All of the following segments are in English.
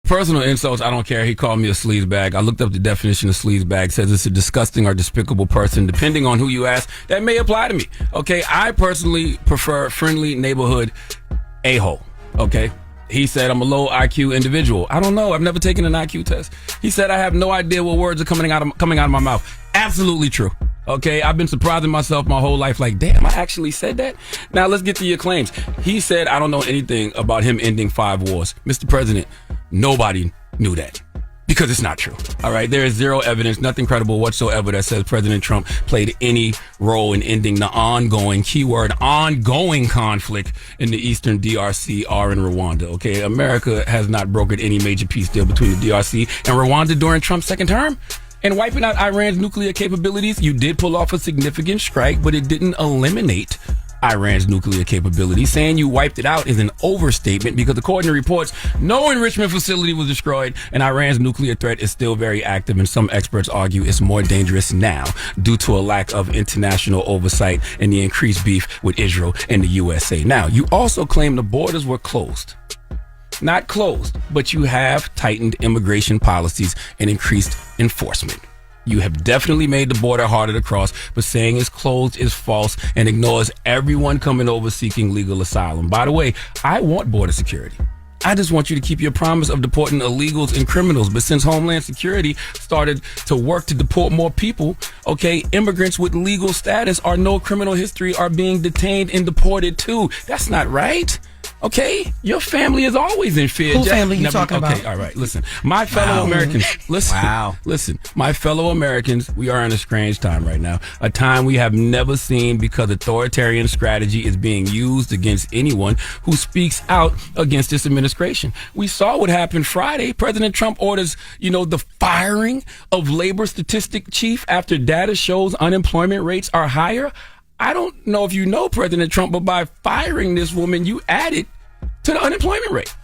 Personal insults, I don't care. He called me a sleazebag. I looked up the definition of sleazebag. Says it's a disgusting or despicable person. Depending on who you ask, that may apply to me. Okay, I personally prefer friendly neighborhood a-hole. Okay, he said I'm a low IQ individual. I don't know. I've never taken an IQ test. He said I have no idea what words are coming out of my mouth. Absolutely true. Okay, I've been surprising myself my whole life. Like, damn, I actually said that? Now, let's get to your claims. He said I don't know anything about him ending 5 wars. Mr. President, nobody knew that because it's not true. All right, there is zero evidence, nothing credible whatsoever that says President Trump played any role in ending the ongoing, keyword, ongoing conflict in the eastern DRC or in Rwanda. Okay, America has not brokered any major peace deal between the DRC and Rwanda during Trump's second term. And wiping out Iran's nuclear capabilities, you did pull off a significant strike, but it didn't eliminate Iran's nuclear capabilities. Saying you wiped it out is an overstatement because according to reports, no enrichment facility was destroyed and Iran's nuclear threat is still very active, and some experts argue it's more dangerous now due to a lack of international oversight and the increased beef with Israel and the USA. Now, you also claim the borders were closed. Not closed, but you have tightened immigration policies and increased enforcement. You have definitely made the border harder to cross, but saying it's closed is false and ignores everyone coming over seeking legal asylum. By the way, I want border security. I just want you to keep your promise of deporting illegals and criminals. But since Homeland Security started to work to deport more people, okay, immigrants with legal status or no criminal history are being detained and deported too. That's not right. Okay, your family is always in fear. Who family you talking about? Okay, all right, listen. My fellow Americans, listen. My fellow Americans, we are in a strange time right now. A time we have never seen because authoritarian strategy is being used against anyone who speaks out against this administration. We saw what happened Friday. President Trump orders, the firing of labor statistic chief after data shows unemployment rates are higher. I don't know if you know President Trump, but by firing this woman, you added to the unemployment rate.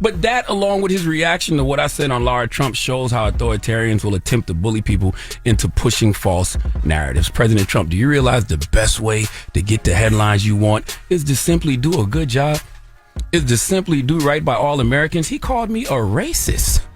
But that, along with his reaction to what I said on Lara Trump, shows how authoritarians will attempt to bully people into pushing false narratives. President Trump, do you realize the best way to get the headlines you want is to simply do a good job? Is to simply do right by all Americans? He called me a racist.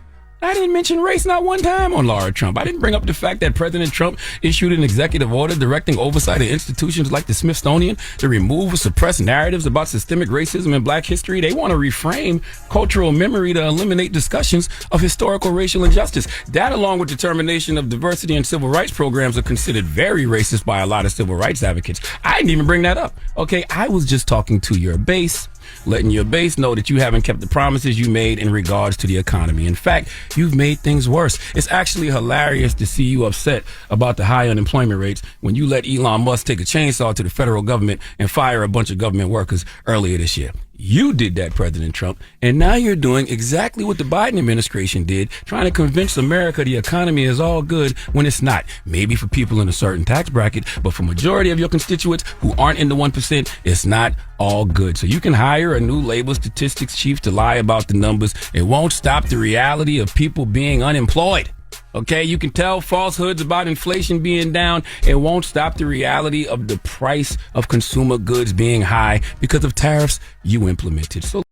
I didn't mention race not one time on Lara Trump. I didn't bring up the fact that President Trump issued an executive order directing oversight of institutions like the Smithsonian to remove or suppress narratives about systemic racism in black history. They want to reframe cultural memory to eliminate discussions of historical racial injustice. That, along with determination of diversity and civil rights programs, are considered very racist by a lot of civil rights advocates. I didn't even bring that up. Okay, I was just talking to your base, letting your base know that you haven't kept the promises you made in regards to the economy. In fact, you've made things worse. It's actually hilarious to see you upset about the high unemployment rates when you let Elon Musk take a chainsaw to the federal government and fire a bunch of government workers earlier this year. You did that, President Trump, and now you're doing exactly what the Biden administration did, trying to convince America the economy is all good when it's not. Maybe for people in a certain tax bracket, but for majority of your constituents who aren't in the 1%, it's not all good. So you can hire a new labor statistics chief to lie about the numbers. It won't stop the reality of people being unemployed. Okay, you can tell falsehoods about inflation being down. It won't stop the reality of the price of consumer goods being high because of tariffs you implemented. So